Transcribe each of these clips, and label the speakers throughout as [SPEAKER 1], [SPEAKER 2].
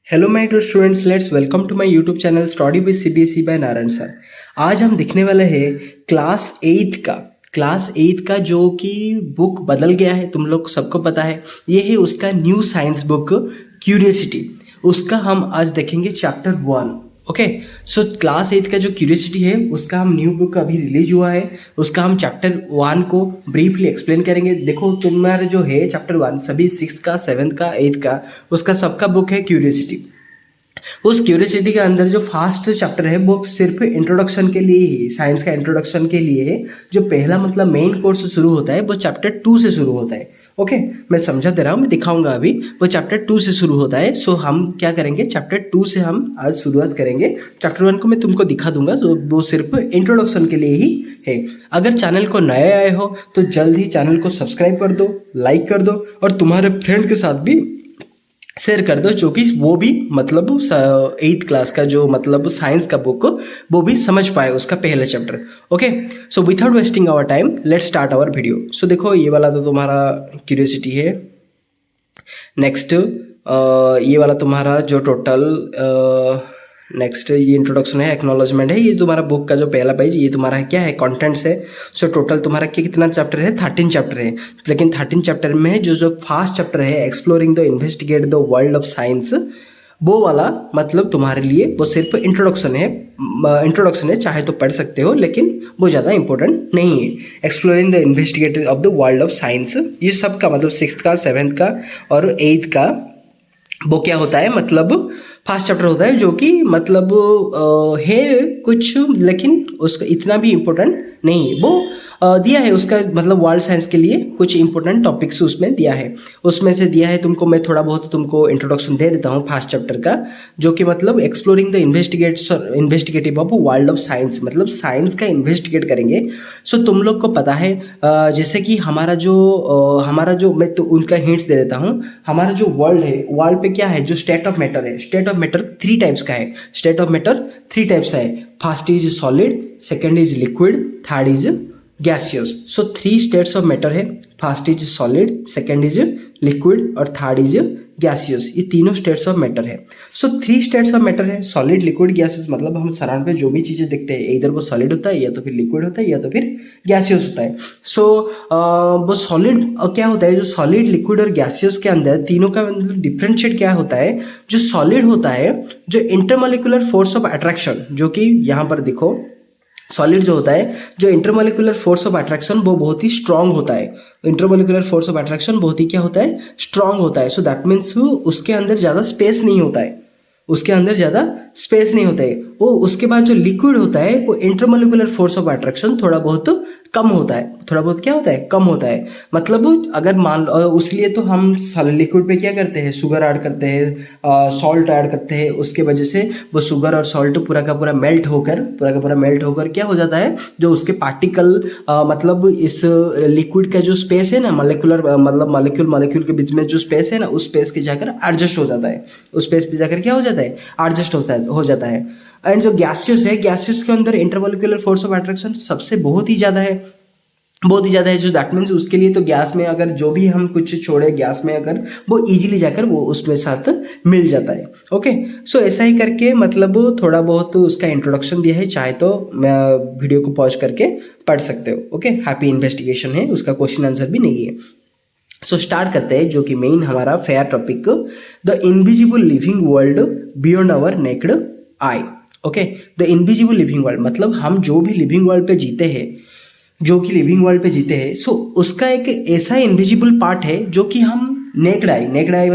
[SPEAKER 1] Hello my dear students, let's welcome to my YouTube channel study with CBSE by Narayan sir. आज हम दिखने वाले हैं क्लास 8 का जो कि बुक बदल गया है। तुम लोग सबको पता है, ये है उसका न्यू साइंस बुक क्यूरियोसिटी। उसका हम आज देखेंगे चैप्टर 1। ओके, सो क्लास 8 का जो क्यूरियोसिटी है उसका हम न्यू बुक अभी रिलीज हुआ है, उसका हम चैप्टर 1 को ब्रीफली एक्सप्लेन करेंगे। देखो तुम्हारा जो है चैप्टर 1 सभी 6th का 7th का 8th का उसका सबका बुक है क्यूरियोसिटी। उस क्यूरियोसिटी के अंदर जो फास्ट चैप्टर है वो सिर्फ इंट्रोडक्शन के लिए ही, साइंस का इंट्रोडक्शन के लिए है। जो पहला मतलब मेन कोर्स शुरू होता है वो चैप्टर 2 से शुरू होता है। ओके, मैं समझा दे रहा हूँ, मैं दिखाऊंगा अभी। वो चैप्टर 2 से शुरू होता है। सो हम क्या करेंगे, चैप्टर 2 से हम आज शुरुआत करेंगे। चैप्टर 1 को मैं तुमको दिखा दूंगा, तो वो सिर्फ इंट्रोडक्शन के लिए ही है। अगर चैनल को नए आए हो तो जल्द ही चैनल को सब्सक्राइब कर दो, लाइक कर दो और तुम्हारे फ्रेंड के साथ भी शेयर कर दो, जो कि वो भी मतलब 8th क्लास का जो मतलब साइंस का बुक वो भी समझ पाए उसका पहला chapter. Okay, so without wasting our time let's start our video. So देखो ये वाला तो तुम्हारा क्यूरियोसिटी है। नेक्स्ट ये वाला तुम्हारा जो टोटल नेक्स्ट ये इंट्रोडक्शन है, एक्नॉलेजमेंट है। ये तुम्हारा बुक का जो पहला पेज, ये तुम्हारा क्या है, कंटेंट्स है। सो टोटल तुम्हारा कितना चैप्टर है, 13 चैप्टर है। लेकिन 13 चैप्टर में जो फर्स्ट चैप्टर है, exploring the investigate the world of science, वो वाला मतलब तुम्हारे लिए वो सिर्फ इंट्रोडक्शन है। चाहे तो पढ़ सकते हो, लेकिन वो ज़्यादा इंपॉर्टेंट नहीं है। Exploring the investigate of the world of science, ये सब का मतलब 6th का 7th का और 8th का वो क्या होता है, मतलब फर्स्ट चैप्टर होता है, जो कि मतलब है कुछ, लेकिन उसका इतना भी इम्पोर्टेंट नहीं है। वो दिया है उसका मतलब वर्ल्ड साइंस के लिए कुछ इंपॉर्टेंट टॉपिक्स उसमें दिया है। उसमें से दिया है तुमको, मैं थोड़ा बहुत तुमको इंट्रोडक्शन दे देता हूँ फर्स्ट चैप्टर का, जो कि मतलब exploring the investigative of world of science, मतलब साइंस का इन्वेस्टिगेट करेंगे। सो तुम लोग को पता है जैसे कि हमारा जो मैं तो उनका हिंट्स दे देता हूँ। हमारा जो वर्ल्ड है, वर्ल्ड पे क्या है, जो स्टेट ऑफ मैटर है, स्टेट ऑफ मैटर 3 टाइप्स का है। स्टेट ऑफ मैटर 3 टाइप्स है। First is solid, second is liquid, third is gaseous. So 3 states of matter है। First is solid, second is liquid और थर्ड इज गैसियस। ये तीनों states of matter है। So 3 states of matter है, solid, liquid, gaseous. मतलब हम surround पे जो भी चीजें देखते हैं, इधर वो सॉलिड होता है, या तो फिर लिक्विड होता है, या तो फिर गैसियस होता है। सो वो सॉलिड क्या होता है, जो सॉलिड, लिक्विड और गैसियस के अंदर तीनों का मतलब डिफरेंशिएट क्या होता है। जो सॉलिड होता है, जो इंटरमोलिकुलर फोर्स ऑफ अट्रैक्शन, जो कि यहाँ पर देखो सॉलिड जो होता है, जो इंटरमोलिकुलर फोर्स ऑफ अट्रैक्शन वो बहुत ही स्ट्रांग होता है। इंटरमोलिकुलर फोर्स ऑफ अट्रैक्शन बहुत ही क्या होता है, स्ट्रांग होता है। सो दैट मीन्स उसके अंदर ज़्यादा स्पेस नहीं होता है, उसके अंदर ज़्यादा स्पेस नहीं होता है। वो उसके बाद जो लिक्विड होता है, वो इंटरमोलिकुलर फोर्स ऑफ अट्रैक्शन थोड़ा बहुत कम होता है। थोड़ा बहुत क्या होता है, कम होता है। मतलब अगर मान उसलिए तो हम लिक्विड पे क्या करते हैं, शुगर ऐड करते हैं, सॉल्ट ऐड करते हैं। उसके वजह से वो शुगर और सॉल्ट पूरा का पूरा मेल्ट होकर क्या हो जाता है, जो उसके पार्टिकल मतलब इस लिक्विड का जो स्पेस है ना, मॉलिक्यूलर मतलब मॉलिक्यूल के बीच में जो स्पेस है ना, उस स्पेस के जाकर एडजस्ट हो जाता है। उस स्पेस पे जाकर क्या हो जाता है, एडजस्ट हो जाता है। एंड जो गैसियस है, गैसियस के अंदर इंटरमोलिकुलर फोर्स ऑफ अट्रैक्शन सबसे बहुत ही ज़्यादा है। जो दैट मीन्स उसके लिए तो गैस में अगर जो भी हम कुछ छोड़े गैस में, अगर वो इजीली जाकर वो उसमें साथ मिल जाता है। ओके, सो ऐसा ही करके मतलब थोड़ा बहुत उसका इंट्रोडक्शन दिया है। चाहे तो वीडियो को पॉज करके पढ़ सकते हो। ओके, हैप्पी इन्वेस्टिगेशन है, उसका क्वेश्चन आंसर भी नहीं है। सो स्टार्ट करते हैं, जो कि मेन हमारा fair topic, the invisible living world beyond our naked eye. Okay, the invisible living world मतलब हम जो भी लिविंग वर्ल्ड पे जीते हैं, सो उसका एक ऐसा इनविजिबल पार्ट है जो कि हम नेक्ड आई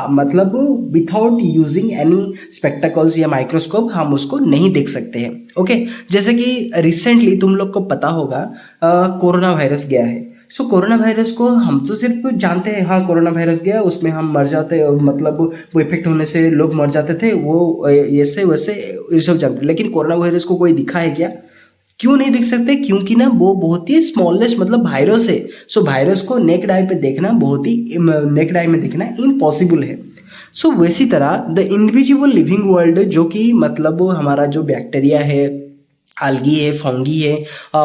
[SPEAKER 1] मतलब विथाउट यूजिंग एनी स्पेक्टेकल्स या माइक्रोस्कोप हम उसको नहीं देख सकते हैं। ओके, जैसे कि रिसेंटली तुम लोग को पता होगा कोरोना वायरस गया है। सो कोरोना वायरस को हम तो सिर्फ जानते हैं, हाँ कोरोना वायरस गया, उसमें हम मर जाते और मतलब वो इफेक्ट होने से लोग मर जाते थे, वो ऐसे वैसे ये सब जानते। लेकिन कोरोना वायरस को कोई दिखा है क्या? क्यों नहीं दिख सकते? क्योंकि ना वो बहुत ही स्मॉलेस्ट मतलब वायरस है। सो वायरस को नेक्ड आई पे देखना बहुत ही नेक्ड आई में देखना इम्पॉसिबल है। सो वैसी तरह द इनविजिबल लिविंग वर्ल्ड, जो कि मतलब हमारा जो बैक्टीरिया है, अलगी है, फंगी है,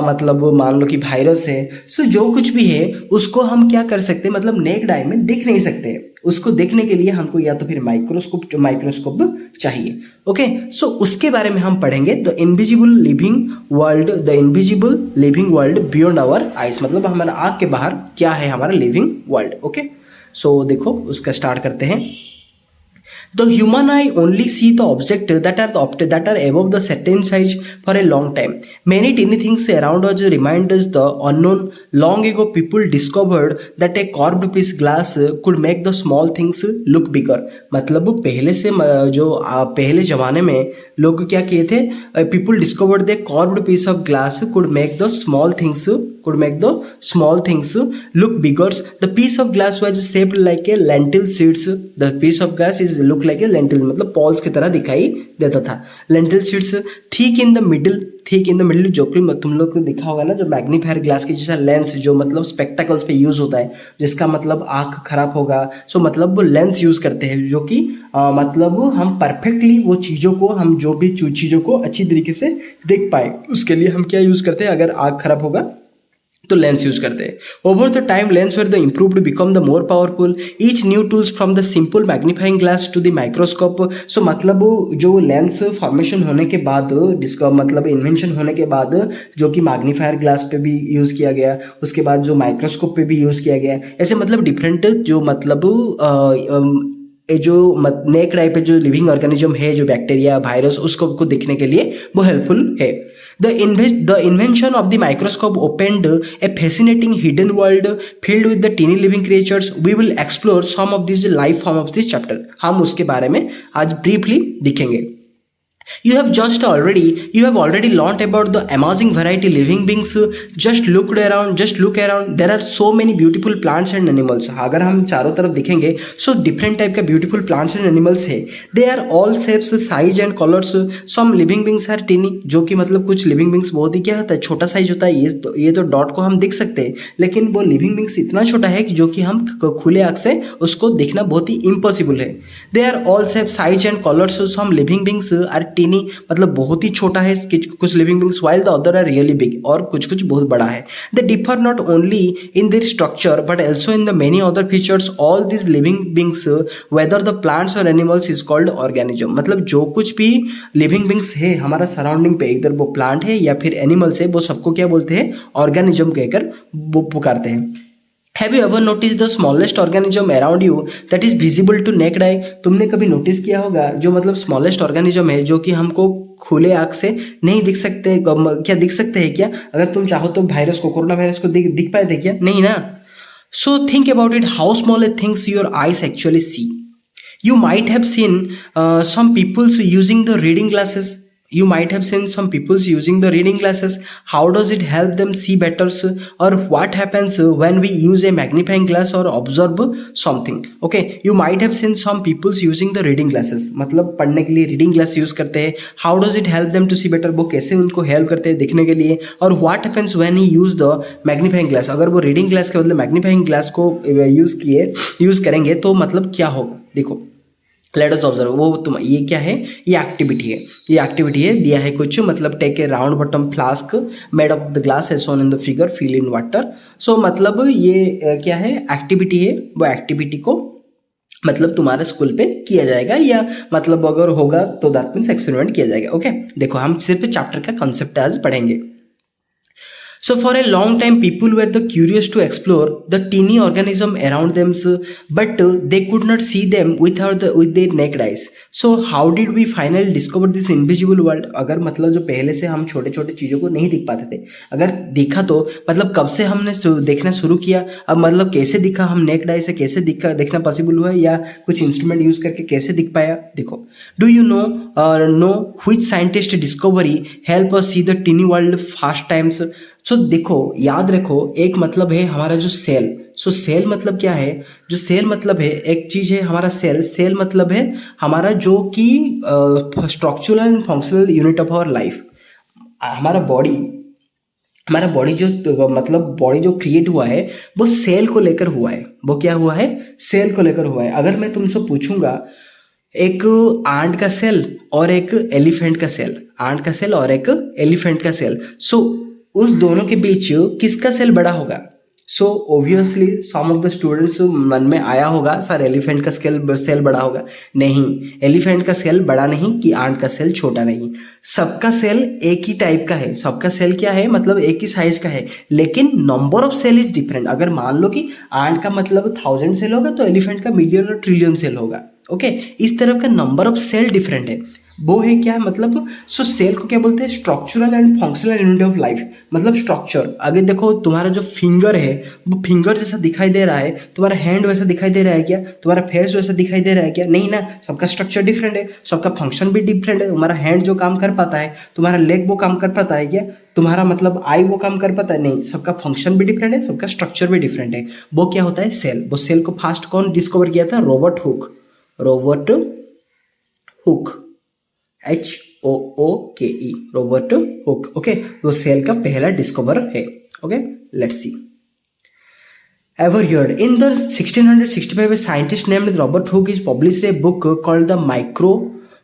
[SPEAKER 1] मतलब मान लो कि वायरस है। सो जो कुछ भी है उसको हम क्या कर सकते हैं, मतलब नेक्ड आई में देख नहीं सकते। उसको देखने के लिए हमको या तो फिर माइक्रोस्कोप चाहिए। ओके, सो उसके बारे में हम पढ़ेंगे, the invisible living world beyond our eyes, मतलब हमारा आँख के बाहर क्या है हमारा लिविंग वर्ल्ड। ओके, सो देखो उसका स्टार्ट करते हैं। The human eye only see the object that are above the certain size for a long time. Many tiny things around us remind us the unknown. Long ago, people discovered that a curved piece glass could make the small things look bigger. मतलब पहले से पहले जमाने में लोग क्या किए थे? People discovered that curved piece of glass could make the small things look bigger. The piece of glass was shaped like a lentil seeds. The piece of glass is look like a lentil, मतलब Paul's की तरह दिखाई देता था। Lentil seeds thick in the middle, जो कि तुम लोग को दिखा होगा ना, जो मैग्नीफायर ग्लास की जैसा लेंस जो मतलब स्पेक्टेकल्स पे यूज होता है, जिसका मतलब आंख खराब होगा, सो मतलब वो लेंस यूज करते हैं, जो कि मतलब हम परफेक्टली वो चीज़ों को, हम जो भी चीज़ों को अच्छी तरीके से देख पाए, उसके लिए हम क्या यूज करते हैं? अगर आंख खराब होगा तो लेंस यूज करते हैं। Over the time lens were the improved become the more powerful, each new tools from the simple magnifying glass to the microscope. So मतलब जो लेंस फॉर्मेशन होने के बाद, मतलब इन्वेंशन होने के बाद, जो कि मैग्नीफायर ग्लास पे भी यूज किया गया, उसके बाद जो माइक्रोस्कोप पे भी यूज किया गया, ऐसे मतलब डिफरेंट जो मतलब जो नेक आई पे जो लिविंग ऑर्गेनिज्म है, जो बैक्टीरिया वायरस, उसको देखने के लिए वो हेल्पफुल है। The invention of the microscope opened a fascinating hidden world filled with the teeny living creatures. We will explore some of these life form of this chapter. हम उसके बारे में आज briefly देखेंगे। You have already learned about the amazing variety living beings. Just look around. There are so many beautiful plants and animals. अगर हम चारों तरफ देखेंगे, so different type का beautiful plants and animals है. They are all shapes, size and colors. Some living beings are teeny, जो कि मतलब कुछ living beings बहुत ही क्या होता है, छोटा साइज होता है। ये तो डॉट को हम देख सकते हैं, लेकिन वो living beings इतना छोटा है कि जो कि हम खुले आँख से उसको देखना बहुत ही impossible है। They are all shapes, size and colors. Some living beings are tiny, मतलब बहुत ही छोटा है कुछ living beings, while the other are really big, और कुछ बहुत बड़ा है। They differ not only in their structure but also in the many other features. All these living beings, whether the plants or animals, is called organism. मतलब जो कुछ भी living beings है हमारा सराउंडिंग पे, इधर वो प्लांट है या फिर एनिमल्स है, वो सबको क्या बोलते हैं? ऑर्गेनिज्म कहकर वो पुकारते हैं। Have you ever noticed the smallest organism around you that is visible to naked eye? तुमने कभी नोटिस किया होगा जो मतलब स्मॉलेस्ट ऑर्गेनिज्म है, जो कि हमको खुले आँख से नहीं दिख सकते? क्या दिख सकते हैं क्या? अगर तुम चाहो तो कोरोना वायरस को दिख पाए थे क्या? नहीं ना। So think about it, how small a things your eyes actually see. You might have seen some people using the reading glasses. How does it help them see better? Or what happens when we use a magnifying glass or observe something? Okay, you might have seen some people using the reading glasses, मतलब पढ़ने के लिए reading glass use करते हैं। How does it help them to see better? वो कैसे उनको help करते हैं देखने के लिए? और what happens when he use the magnifying glass? अगर वो रीडिंग ग्लास के बदले मैग्नीफाइंग ग्लास को यूज करेंगे तो मतलब क्या होगा? देखो, लेट अस ऑब्जर्व। वो तुम ये क्या है? ये एक्टिविटी है दिया है कुछ, मतलब take a round bottom flask made of the glass as shown in the figure, fill in water. So मतलब ये क्या है? एक्टिविटी है। वो एक्टिविटी को मतलब तुम्हारे स्कूल पे किया जाएगा, या मतलब अगर होगा तो दैट मीन्स एक्सपेरिमेंट किया जाएगा। ओके, देखो हम सिर्फ चैप्टर का कंसेप्ट आज पढ़ेंगे। So for a long time, people were curious to explore the teeny organism around them, but they could not see them with their naked eyes. So how did we finally discover this invisible world? अगर मतलब जो पहले से हम छोटे छोटे चीज़ों को नहीं दिख पाते थे, अगर देखा तो मतलब कब से हमने देखना शुरू किया? अब मतलब कैसे दिखा? हम नेक्ड आई से कैसे देखना पॉसिबल हुआ, या कुछ इंस्ट्रूमेंट यूज करके कैसे दिख पाया? देखो, do you know which scientist discovery help us see the tiny world fast times? So देखो, याद रखो, एक मतलब है हमारा जो सेल। सो सेल मतलब क्या है? जो सेल मतलब है एक चीज है हमारा सेल मतलब है हमारा जो कि structural and functional unit of our life. हमारा बॉडी जो मतलब बॉडी जो क्रिएट हुआ है वो सेल को लेकर हुआ है। वो क्या हुआ है? सेल को लेकर हुआ है। अगर मैं तुमसे पूछूंगा एक आंट का सेल और एक एलिफेंट का सेल, सो उस दोनों के बीच किसका सेल बड़ा होगा? So obviously some of the students मन में आया होगा सर एलिफेंट का सेल बड़ा होगा। नहीं, एलिफेंट का सेल बड़ा नहीं कि आंट का सेल छोटा नहीं, सबका सेल एक ही टाइप का है, सबका सेल क्या है मतलब एक ही साइज का है, लेकिन number of cell is different. अगर मान लो कि आंट का मतलब 1000 सेल होगा तो एलिफेंट का मिलियन और ट्रिलियन सेल होगा। ओके, इस तरह का नंबर ऑफ सेल डिफरेंट है। वो है क्या मतलब, सो सेल को क्या बोलते हैं, structural and functional unit of life. मतलब स्ट्रक्चर, अगर देखो तुम्हारा जो फिंगर है वो फिंगर जैसा दिखाई दे रहा है, तुम्हारा हैंड वैसा दिखाई दे रहा है क्या, तुम्हारा फेस वैसा दिखाई दे रहा है क्या, नहीं ना, सबका स्ट्रक्चर डिफरेंट है, सबका फंक्शन भी डिफरेंट है। तुम्हारा हैंड जो काम कर पाता है, तुम्हारा लेग वो काम कर पाता है क्या, तुम्हारा मतलब आई वो काम कर पाता है, नहीं, सबका फंक्शन भी डिफरेंट है, सबका स्ट्रक्चर भी डिफरेंट है। वो क्या होता है सेल। वो सेल को फास्ट कौन डिस्कवर किया था, Robert Hooke. Robert Hooke, HOOKE, Robert Hooke. Okay, वो सेल का पहला डिस्कवर है। Okay, let's see. Ever heard? In the 1665, a scientist named Robert Hooke is published a book called the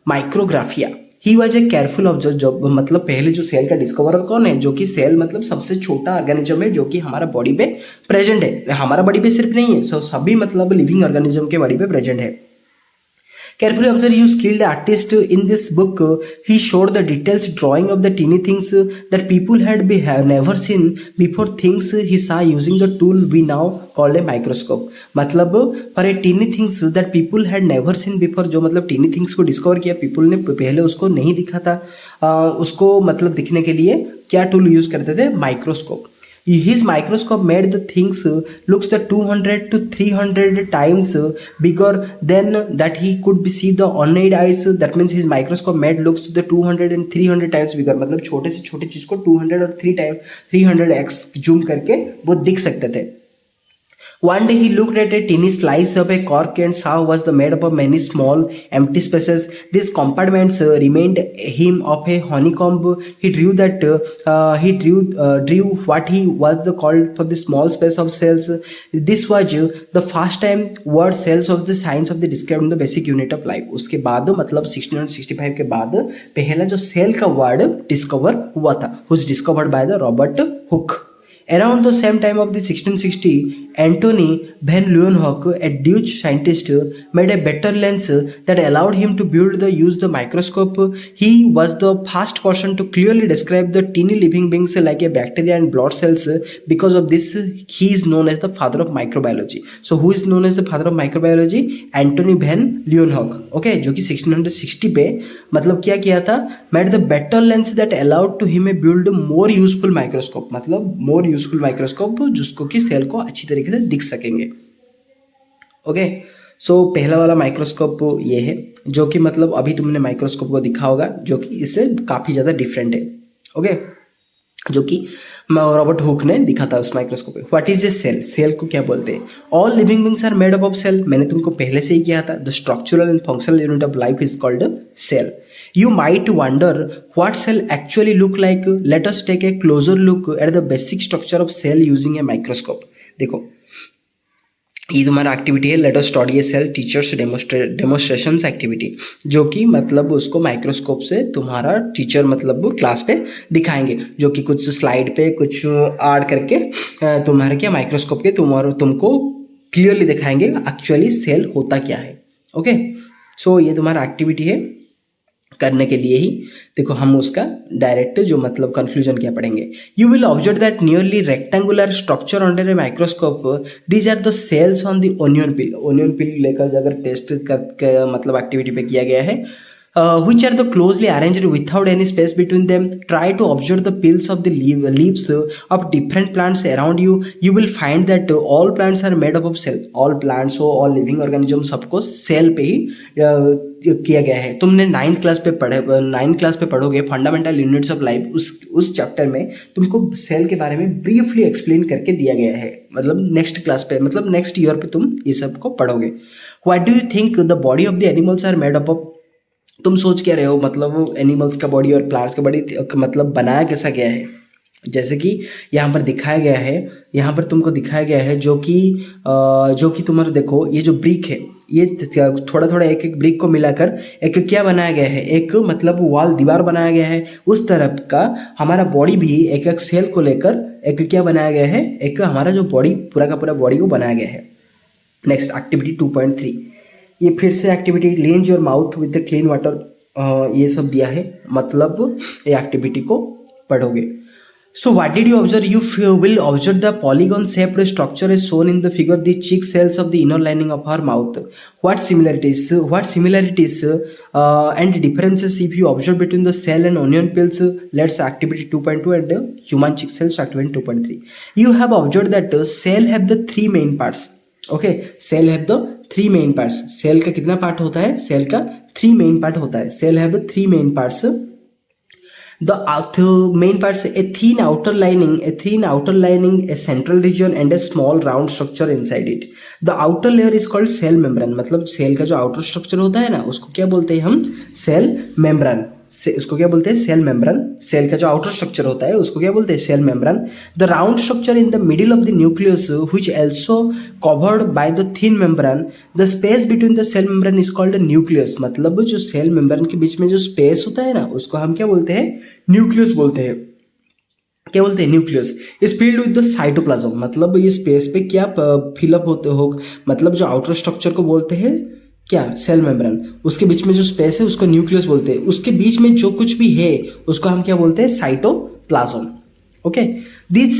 [SPEAKER 1] Micrographia. He was a careful observer. जो मतलब पहले जो cell का discoverer कौन है, जो कि सेल मतलब सबसे छोटा ऑर्गेनिज्म है जो कि हमारा बॉडी पे प्रेजेंट है। हमारा बॉडी पे सिर्फ नहीं है, सो सभी मतलब लिविंग ऑर्गेनिज्म के बॉडी पे प्रेजेंट है। Carefully observe, you skilled artist in this book. He showed the details drawing of the teeny things that people have never seen before. Things he saw using the tool we now call a microscope. मतलब for a teeny things that people had never seen before, जो मतलब teeny things को discover किया people ने, पहले उसको नहीं दिखा था। उसको मतलब दिखने के लिए क्या टूल यूज करते थे, microscope. His microscope made the things looks the 200 to 300 times bigger than that he could be see the unaided eyes. That means his microscope made looks to the 200 and 300 times bigger. मतलब छोटे से छोटे चीज को 200 और 300x zoom करके वो दिख सकते थे। One day he looked at a teeny slice of a cork and saw was the made up of many small empty spaces. These compartments remained him of a honeycomb. He drew that drew what he was the called for the small space of cells. This was the first time word cells of the science of the described the basic unit of life. उसके बाद मतलब 1665 के बाद पहला जो cell का word discover हुआ था, was discovered by the Robert Hooke. Around the same time of the 1660, Antony van Leeuwenhoek, a Dutch scientist, made a better lens that allowed him to use the microscope. He was the first person to clearly describe the teeny living beings like a bacteria and blood cells. Because of this, he is known as the father of microbiology. So, who is known as the father of microbiology? Antony van Leeuwenhoek. Okay, जो कि 1660 पे मतलब क्या किया था, made the better lens that allowed to him build more useful microscope. मतलब more useful microscope जिसको कि सेल को अच्छी तरीके से दिख सकेंगे। ओके, सो पहला वाला माइक्रोस्कोप ये है जो कि मतलब अभी तुमने माइक्रोस्कोप को दिखा होगा, जो कि इससे काफी ज्यादा डिफरेंट है। ओके, जो कि रॉबर्ट हुक ने दिखा था उस माइक्रोस्कोप पे। What is a cell? Cell को क्या बोलते हैं? All living beings are made up of cell. मैंने तुमको पहले से ही किया था, the structural and functional unit of life is called cell. You might wonder what cell actually look like. Let us take a closer look at the basic structure of cell using a microscope. देखो, ये तुम्हारा activity है, let us study ए cell teachers डेमोस्ट्रेशंस activity, जो कि मतलब उसको microscope से तुम्हारा टीचर मतलब क्लास पे दिखाएंगे, जो कि कुछ स्लाइड पे कुछ ऐड करके तुम्हारे क्या माइक्रोस्कोप के तुमको क्लियरली दिखाएंगे एक्चुअली सेल होता क्या है। ओके, सो ये तुम्हारा एक्टिविटी है। करने के लिए ही देखो हम उसका डायरेक्ट जो मतलब कंक्लूजन क्या पढ़ेंगे। You will observe that nearly rectangular structure under a microscope, these are the cells on the onion peel. Onion peel लेकर अगर टेस्ट कर मतलब एक्टिविटी पे किया गया है, which are the closely arranged without any space between them. Try to observe the peels of the leaves of different plants around you. You will find that all plants are made up of cell. All plants हो, all living organisms सबको cell पे ही किया गया है। तुमने 9th class पे पढ़ोगे fundamental units of life, उस चैप्टर में तुमको सेल के बारे में ब्रीफली एक्सप्लेन करके दिया गया है। मतलब नेक्स्ट क्लास पे मतलब नेक्स्ट ईयर पे तुम ये सब को पढ़ोगे। What do you think the body of the animals are made up of? तुम सोच क्या रहे हो मतलब एनिमल्स का बॉडी और प्लांट्स का बॉडी मतलब बनाया कैसा गया है? जैसे कि यहाँ पर दिखाया गया है, यहाँ पर तुमको दिखाया गया है जो कि तुम्हारा देखो ये जो ब्रिक है, ये थोड़ा थोड़ा एक एक ब्रिक को मिलाकर एक क्या बनाया गया है, एक मतलब वॉल दीवार बनाया गया है। उस तरफ का हमारा बॉडी भी एक एक सेल को लेकर एक क्या बनाया गया है, एक हमारा जो बॉडी पूरा का पूरा बॉडी को बनाया गया है। नेक्स्ट एक्टिविटी 2.3, ये फिर से activity क्लींस your mouth with the clean water, ये सब दिया है, मतलब ये एक्टिविटी को पढ़ोगे। So what did you observe? You will observe the polygon shaped structure is shown in the figure, the cheek cells of the inner lining of our mouth. What similarities and differences if you observe between the cell and onion peels? Let's activity 2.2 and human cheek cells activity 2.3. You have observed that cell have the three main parts. Okay, cell have the three main parts. Cell का कितना part होता है? Cell का three main part होता है. Cell have the three main parts. The main parts, a thin outer lining, a central region and a small round structure inside it. The outer layer is called cell membrane. मतलब cell का जो outer structure होता है ना, उसको क्या बोलते हैं हम? Cell membrane. उसको क्या बोलते हैं? Cell membrane. सेल का जो आउटर स्ट्रक्चर होता है उसको क्या बोलते हैं? Cell membrane. The round structure in the middle of the nucleus which also covered by the thin membrane, the space between the cell membrane is called nucleus. मतलब जो सेल मेम्ब्रेन के बीच में जो स्पेस होता है ना, उसको हम क्या बोलते हैं? न्यूक्लियस बोलते हैं। क्या बोलते हैं? Nucleus is filled with the cytoplasm. मतलब ये स्पेस पे क्या फिलअप होते हो, मतलब जो आउटर स्ट्रक्चर को बोलते हैं क्या? Cell membrane. उसके बीच में जो स्पेस है उसको न्यूक्लियस बोलते हैं। उसके बीच में जो कुछ भी है उसको हम क्या बोलते हैं? Cytoplasm. Okay, these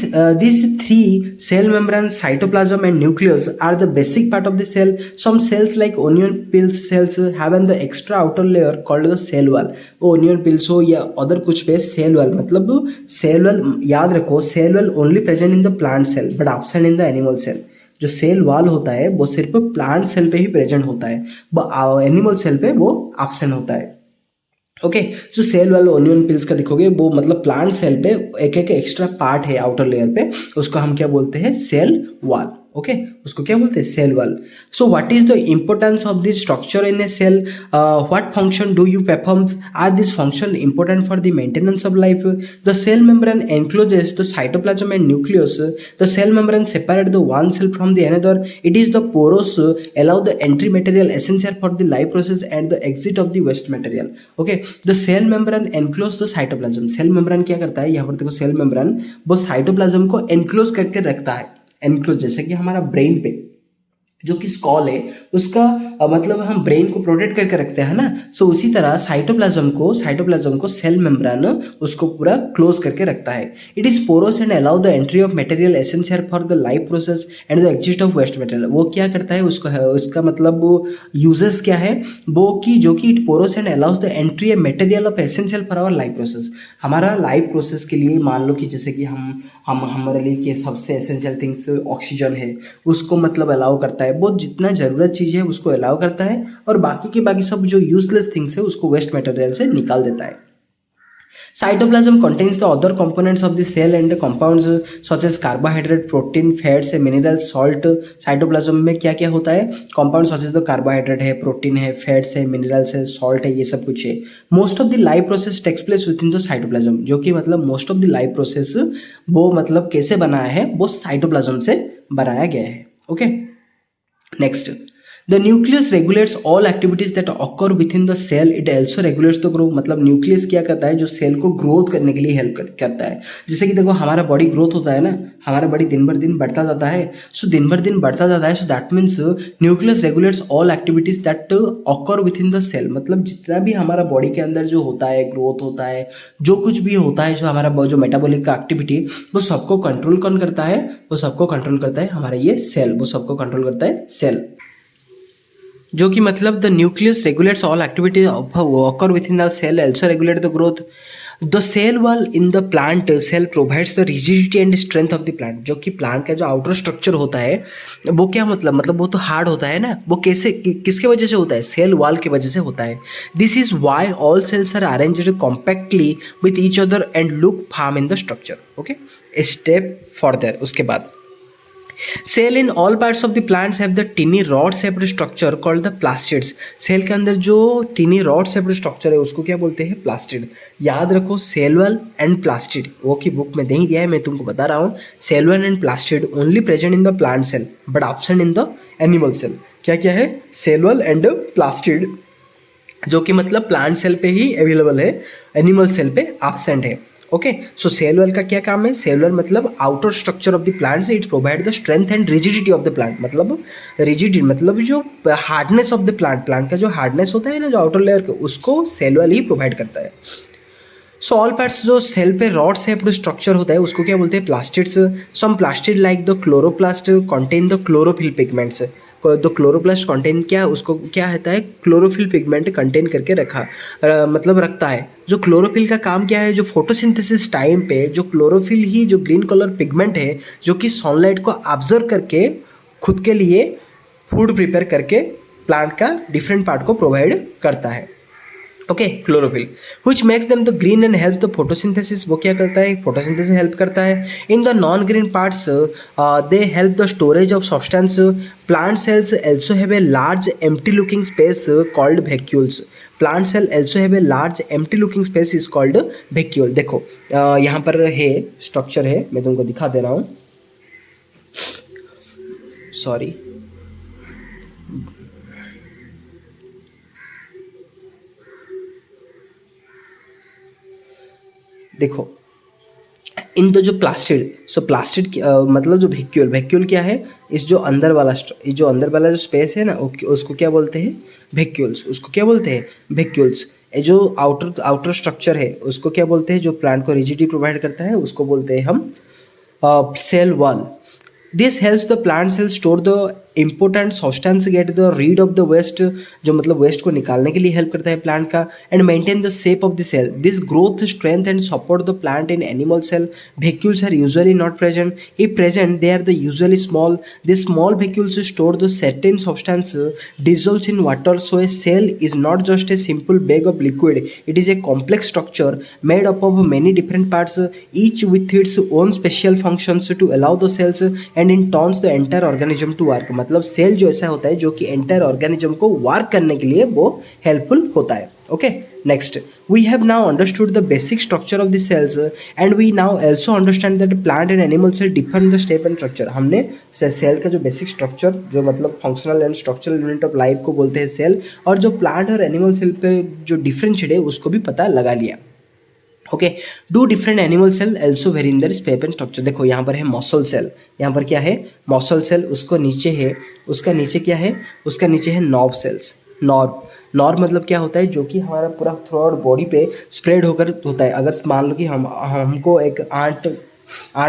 [SPEAKER 1] three cell membrane, cytoplasm and nucleus are the basic part of the cell. Some cells like onion peel cells have the extra outer layer called the cell wall. Onion peels हो या other कुछ पे cell wall, मतलब cell wall याद रखो, cell wall only present in the plant cell but absent in the animal cell. जो cell wall होता है वो सिर्फ प्लांट सेल पे ही प्रेजेंट होता है, एनिमल सेल पे वो एब्सेंट होता है। ओके, जो सेल वाले ओनियन पिल्स का देखोगे वो मतलब प्लांट सेल पे एक एक एक्स्ट्रा पार्ट है आउटर लेयर पे, उसको हम क्या बोलते हैं? Cell wall. ओके, उसको क्या बोलते हैं? Cell wall. So what is the importance of this structure in a cell? What function do you perform? Are this function important for the maintenance of life? The cell membrane encloses the cytoplasm and nucleus. The cell membrane separate the one cell from the another. It is the porous allow the entry material essential for the life process and the exit of the waste material. Okay, the cell membrane enclose the cytoplasm. Cell membrane क्या करता है? यहाँ पर देखो cell membrane वो cytoplasm को enclose करके रखता है। एनक्लोज जैसे कि हमारा ब्रेन पे जो कि स्कॉल है उसका मतलब हम ब्रेन को प्रोटेक्ट करके रखते हैं ना, सो उसी तरह साइटोप्लाज्म को सेल मेम्ब्रेन उसको पूरा क्लोज करके रखता है। It is porous and allow the entry of material essential for the life process and the exit of waste material. वो क्या करता है? उसका मतलब यूजेस क्या है वो कि जो कि it porous and allows the entry of material of essential for our life process. हमारा लाइफ प्रोसेस के लिए मान लो कि जैसे कि हम हमारे लिए कि सबसे एसेंशियल थिंग्स ऑक्सीजन है, उसको मतलब अलाउ करता है, वो जितना ज़रूरत चीज़ है उसको अलाउ करता है, और बाकी के बाकी सब जो यूजलेस थिंग्स है उसको वेस्ट मटेरियल से निकाल देता है। Cytoplasm contains the other components of the cell and the compounds such as carbohydrate, protein, fats, minerals, salt. Cytoplasm में क्या क्या होता है? Compounds such as the carbohydrate है, protein है, fats है, minerals है, salt है, ये सब कुछ है। Most of the life process takes place within the cytoplasm, जो कि मतलब most of the life process वो मतलब कैसे बनाया है? वो cytoplasm से बनाया गया है। Okay, next. The nucleus regulates all activities that occur within the cell. It also regulates the growth. मतलब न्यूक्लियस क्या करता है? जो सेल को ग्रोथ करने के लिए हेल्प करता है। जैसे कि देखो हमारा बॉडी ग्रोथ होता है ना, हमारा बॉडी दिन भर दिन बढ़ता जाता है, सो दिन भर दिन बढ़ता जाता है, so that means nucleus regulates all activities that occur within the cell. मतलब जितना भी हमारा बॉडी के अंदर जो होता है, ग्रोथ होता है, जो कुछ भी होता है, जो हमारा जो मेटाबॉलिक का एक्टिविटी, वो सबको कंट्रोल कौन करता है? वो सबको कंट्रोल करता है हमारा ये सेल, वो सबको कंट्रोल करता है सेल। जो कि मतलब the nucleus regulates all activity occur within the cell, also regulate the growth. The cell wall in the plant cell provides the rigidity and strength of the plant. जो कि plant का जो outer structure होता है वो क्या मतलब वो तो हार्ड होता है ना, वो कैसे किसके वजह से होता है? सेल वॉल की वजह से होता है। This is why all cells are arranged compactly with each other and look firm in the structure. Okay, step further उसके बाद cell in all parts of the plants have the tiny rod shaped structure called the plastids. Cell के अंदर जो टिनी rod shaped structure है उसको क्या बोलते हैं? प्लास्टिड। याद रखो सेल वॉल एंड प्लास्टिड, वो की बुक में नहीं दिया है, मैं तुमको बता रहा हूँ। Cell wall and plastid only present in the plant cell but absent in the animal cell. क्या क्या है, सेल वॉल एंड प्लास्टिड, जो कि मतलब प्लांट सेल पे ही अवेलेबल है, एनिमल सेल पे एब्सेंट है। ओके, सो सेल वॉल का क्या काम है, सेल वॉल मतलब outer structure of the plant, it provide the strength and rigidity of the plant, मतलब रिजिडिटी मतलब जो hardness of the plant, plant का जो हार्डनेस होता है ना, जो आउटर लेयर का, उसको सेल वॉल ही प्रोवाइड करता है। सो ऑल पार्ट्स जो सेल पे रॉड शेप्ड स्ट्रक्चर होता है उसको क्या बोलते हैं, plastids. Some plastid like the chloroplast contain the chlorophyll pigments. तो क्लोरोप्लास्ट कंटेन क्या, उसको क्या होता है, क्लोरोफिल पिगमेंट कंटेन करके रखा मतलब रखता है। जो क्लोरोफिल का काम क्या है, जो फोटोसिंथेसिस टाइम पे जो क्लोरोफिल ही जो ग्रीन कलर पिगमेंट है जो कि सनलाइट को ऑब्जर्व करके खुद के लिए फूड प्रिपेयर करके प्लांट का डिफरेंट पार्ट को प्रोवाइड करता है। Okay, chlorophyll which makes them the green and help the photosynthesis, वो क्या करता है, फोटोसिंथेसिस हेल्प करता है। In the non green parts they help the storage of substance. Plant cells also have a large empty looking space called vacuoles. Plant cell also have a large empty looking space is called vacuole। देखो यहाँ पर है structure है, मैं तुमको दिखा दे रहा हूँ, सॉरी। देखो इन द जो प्लास्टिड, सो प्लास्टिड मतलब जो वैक्यूल, वैक्यूल क्या है, इस जो अंदर वाला जो स्पेस है ना, उसको क्या बोलते हैं, वैक्यूल्स। उसको क्या बोलते हैं, वैक्यूल्स। ये जो आउटर स्ट्रक्चर है उसको क्या बोलते हैं, जो प्लांट को रिजिडिटी प्रोवाइड करता है उसको बोलते हैं हम cell wall. This helps the plant cell store the important substance, get the rid of the waste, जो मतलब वेस्ट को निकालने के लिए हेल्प करता है प्लांट का, and maintain the shape of the cell. This growth strength and support the plant in animal cell. Vacuoles are usually not present. If present, they are the usually small. These small vacuoles store the certain substance dissolves in water. So a cell is not just a simple bag of liquid. It is a complex structure made up of many different parts, each with its own special functions to allow the cells and in turns the entire organism to work। मतलब cell जो ऐसा होता है जो कि entire organism को work करने के लिए वो हेल्पफुल होता है। Okay, next we have now understood the basic structure of the cells and we now also understand that plant and animal cell differ in the shape and structure। हमने cell का जो basic structure, जो मतलब functional and structural unit of life को बोलते हैं cell, और जो प्लांट और एनिमल सेल पे जो डिफरेंशिएट है उसको भी पता लगा लिया। Okay, do different animal cell also very in their shape and structure. देखो यहाँ पर है मसल सेल, यहाँ पर क्या है, मसल सेल, उसको नीचे है, उसका नीचे क्या है, उसका नीचे है नर्व सेल्स। नॉर्व मतलब क्या होता है, जो कि हमारा पूरा थ्रू आउट बॉडी पे स्प्रेड होकर होता है। अगर मान लो कि हमको एक आंट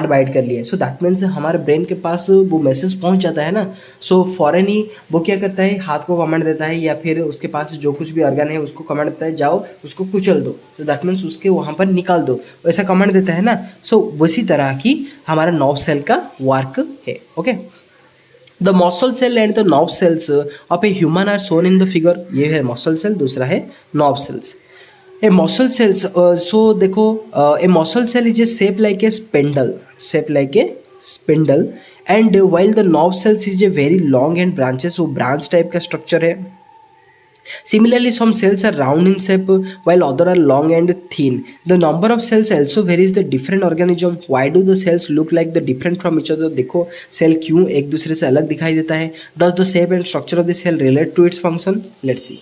[SPEAKER 1] बाइट कर लिया, सो दैट मीन्स हमारे ब्रेन के पास वो मैसेज पहुंच जाता है ना। सो फॉरन ही वो क्या करता है, हाथ को कमांड देता है, या फिर उसके पास जो कुछ भी ऑर्गन है उसको कमांड देता है, जाओ उसको कुचल दो, तो दैट मीन्स उसके वहाँ पर निकाल दो, वैसा कमांड देता है ना। सो उसी तरह की हमारा नर्व सेल का वर्क है। Okay, the muscle cell and the nerve cells of a human are shown in the figure. ये है मसल सेल, दूसरा है nerve cells. A muscle cells, so देखो a muscle cell is a shape like a spindle and while the nerve cells is a very long and branches, वो branch type का structure है। Similarly, some cells are round in shape while other are long and thin. The number of cells also varies the different organism. Why do the cells look like the different from each other? देखो cell क्यों एक दूसरे से अलग दिखाई देता है? Does the shape and structure of the cell relate to its function? Let's see.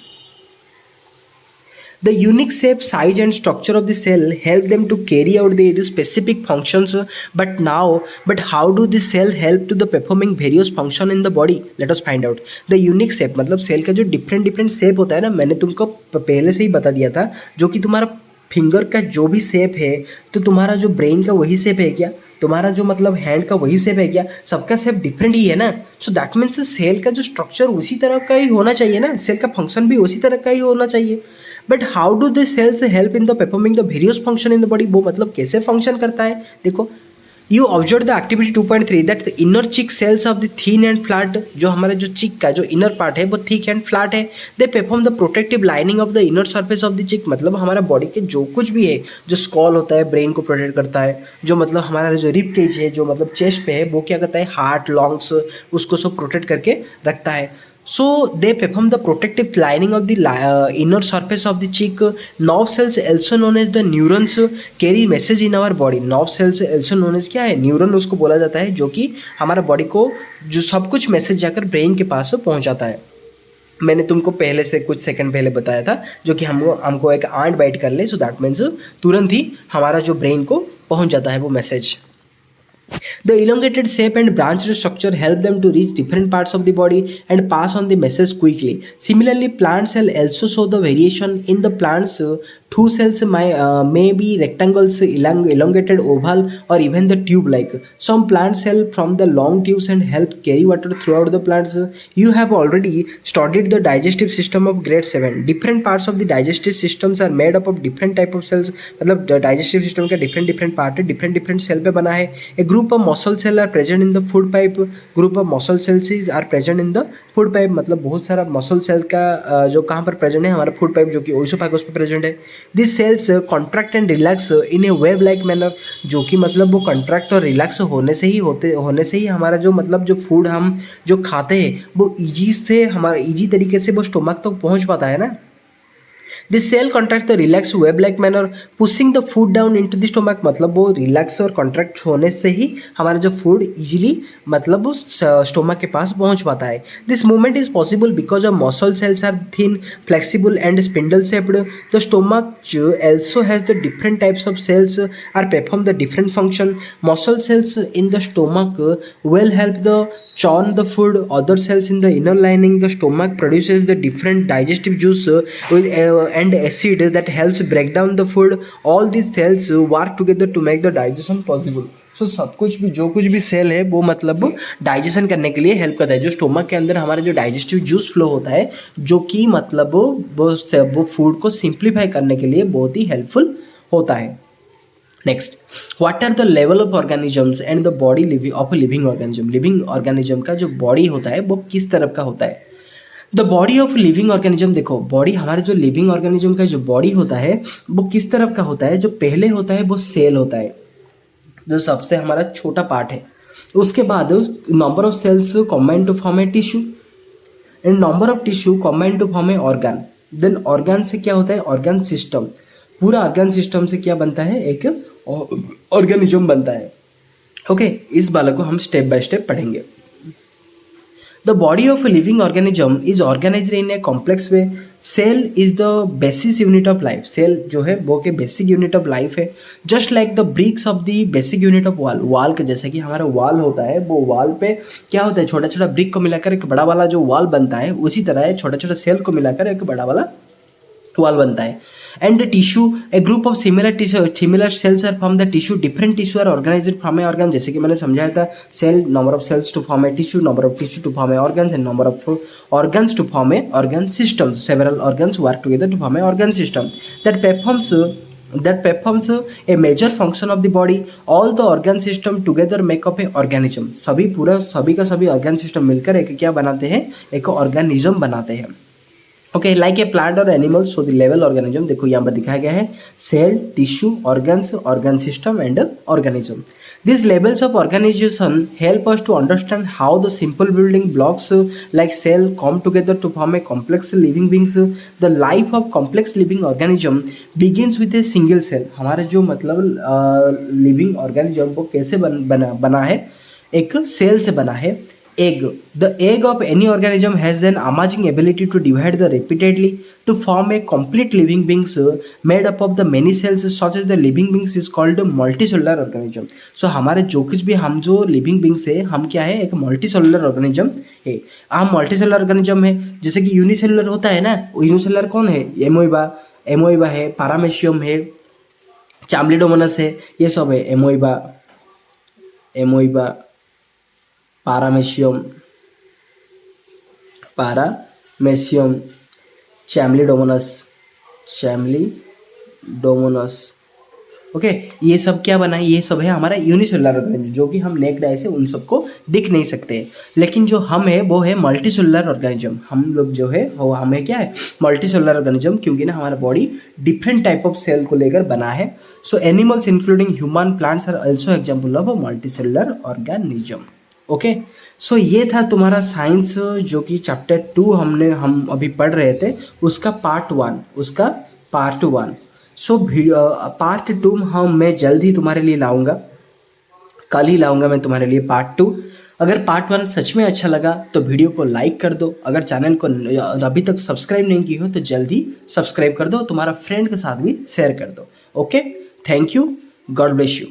[SPEAKER 1] The unique shape, size and structure of the cell help them to carry out their specific functions. But how do the cell help to the performing various function in the body? Let us find out. The unique shape मतलब cell का जो different shape होता है ना, मैंने तुमको पहले से ही बता दिया था, जो कि तुम्हारा फिंगर का जो भी शेप है, तो तुम्हारा जो ब्रेन का वही शेप है क्या, तुम्हारा जो मतलब हैंड का वही शेप है क्या, सबका शेप डिफरेंट ही है ना। सो दैट मीन्स सेल का जो स्ट्रक्चर उसी तरह का ही होना चाहिए ना, सेल का फंक्शन भी उसी तरह का ही होना चाहिए। But how do the cells help in the performing the various function in the body, वो मतलब कैसे फंक्शन करता है। देखो, you observe the activity 2.3 that the inner cheek cells of the thin and flat, जो हमारा जो चिक का जो इनर पार्ट है वो थिक एंड फ्लैट है। They perform the protective lining of the inner surface of the चिक, मतलब हमारा बॉडी के जो कुछ भी है, जो स्कॉल होता है ब्रेन को प्रोटेक्ट करता है, जो मतलब हमारा जो रिब केज है, जो मतलब चेस्ट पे है, वो क्या करता है, हार्ट लंग्स उसको सब प्रोटेक्ट करके रखता है। So they perform the protective lining of the inner surface of the cheek. Nerve cells also known as the neurons carry message in our body. Nerve cells also known as क्या है, neuron उसको बोला जाता है, जो कि हमारा body को जो सब कुछ मैसेज जाकर ब्रेन के पास पहुंचाता है. मैंने तुमको पहले से कुछ सेकंड पहले बताया था, जो कि हमको एक आंट बाइट कर ले, सो दैट मीन्स तुरंत ही हमारा जो ब्रेन को पहुंच जाता है वो message. The elongated shape and branched structure help them to reach different parts of the body and pass on the message quickly. Similarly, plant cells also show the variation in the plants. Two cells may be rectangles, elongated, oval, or even the tube-like. Some plant cells from the long tubes and help carry water throughout the plants. You have already studied the digestive system of grade 7. Different parts of the digestive systems are made up of different type of cells. मतलब digestive system का different part है, different cell पे बना है. A group of muscle cells are present in the food pipe. Group of muscle cells are present in the food pipe. मतलब बहुत सारा muscle cell का जो कहाँ पर present है, हमारा food pipe जो कि ओइसोफेगस पे present है. These cells contract and relax in a wave like manner. जो कि मतलब वो contract और relax होने से ही हमारा जो मतलब जो food हम जो खाते हैं वो easy तरीके से वो stomach तक पहुँच पाता है ना. This cell contracts the relaxed web-like manner, pushing the food down into the stomach. मतलब वो relax और contract होने से ही हमारा जो food easily मतलब वो stomach के पास पहुंच पाता है. This movement is possible because of muscle cells are thin, flexible and spindle-shaped. The stomach also has the different types of cells are perform the different function. Muscle cells in the stomach will help the churn the food. Other cells in the inner lining the stomach produces the different digestive juice and acid that helps break down the food. All these cells work together to make the digestion possible. So सब कुछ भी जो कुछ भी cell है वो मतलब digestion करने के लिए हेल्प करता है. जो स्टोमक के अंदर हमारा जो डाइजेस्टिव जूस फ्लो होता है, जो कि मतलब वो फूड को सिंप्लीफाई करने के लिए बहुत ही हेल्पफुल होता है. Next, what are the level of organisms and the body of living organism. Living organism का जो बॉडी होता है वो किस तरह का होता है. The body of living organism, देखो बॉडी हमारे जो लिविंग ऑर्गेनिज्म का जो बॉडी होता है वो किस तरह का होता है. जो पहले होता है वो सेल होता है, जो सबसे हमारा छोटा पार्ट है. उसके बाद number of cells combine to form a tissue and number of tissue combine to form a organ. Then organ से क्या होता है, ऑर्गन सिस्टम. पूरा ऑर्गन सिस्टम से क्या बनता है, एक ऑर्गेनिज्म बनता है. ओके, इस वाले को हम स्टेप बाय स्टेप पढ़ेंगे. The body of living organism is organized in a complex way. Cell is the basis unit of life. Cell जो है वो के बेसिक यूनिट ऑफ लाइफ है. Just like the bricks of the basic unit of wall. Wall के जैसे कि हमारा wall होता है, वो वॉल पे क्या होता है, छोटा छोटा ब्रिक को मिलाकर एक बड़ा वाला जो वॉल बनता है, उसी तरह छोटा छोटा सेल को मिलाकर एक बड़ा वाला वॉल बनता है. And the tissue, a group of similar cells are from the tissue. Different tissue are organized from a organ. जैसे कि मैंने समझाया था, cell number of cells to form a tissue, number of tissue to form a organs, and number of organs to form a organ system. Several organs work together to form a organ system that performs a major function of the body. All the organ system together make up a organism. सभी का सभी organ system मिलकर एक क्या बनाते हैं, एक organism बनाते हैं. ओके, लाइक ए प्लांट और animal. So the level organism देखो यहाँ पर दिखाया गया है, cell, tissue, organs, organ system and organism. These levels of organization help us to understand how the simple building blocks like cell come together to form a complex living beings. The life of complex living organism begins with a single cell. हमारे जो मतलब living organism वो कैसे बना है, एक cell से बना है. Egg. The egg of any organism has an amazing ability to divide the repeatedly to form a complete living beings made up of the many cells such as the living beings is called multicellular organism. So हमारे जो कुछ भी हम जो living beings है, हम क्या है, एक multicellular organism है. हम multicellular organism है. जैसे कि यूनिसेलुलर होता है ना, यूनिसेलुलर कौन है, एमोइबा है, पैरामेशियम है, चाम्लिडोमोनास है, ये सब है. एमोइबा, पैरामेशियम, चैम्लिडोमोनास. ओके, ये सब क्या बना है, ये सब है हमारा यूनिसेलुलर ऑर्गेनिज्म, जो कि हम नेक्ड आई से उन सबको दिख नहीं सकते. लेकिन जो हम है वो है मल्टीसेलुलर ऑर्गेनिज्म. हम लोग जो है वो हमें क्या है, मल्टीसेलुलर ऑर्गेनिज्म, क्योंकि ना हमारा body different type of cell को लेकर बना है. So animals including human, plants are also example of multicellular organism. Okay. So ये था तुम्हारा साइंस जो कि चैप्टर 2 हम अभी पढ़ रहे थे, उसका पार्ट 1। सो पार्ट 2 मैं जल्द ही तुम्हारे लिए लाऊंगा, कल ही लाऊंगा मैं तुम्हारे लिए पार्ट 2। अगर पार्ट 1 सच में अच्छा लगा तो वीडियो को लाइक कर दो, अगर चैनल को अभी तक सब्सक्राइब नहीं की हो तो जल्दी सब्सक्राइब कर दो, तुम्हारा फ्रेंड के साथ भी शेयर कर दो। Okay, thank you, God bless you.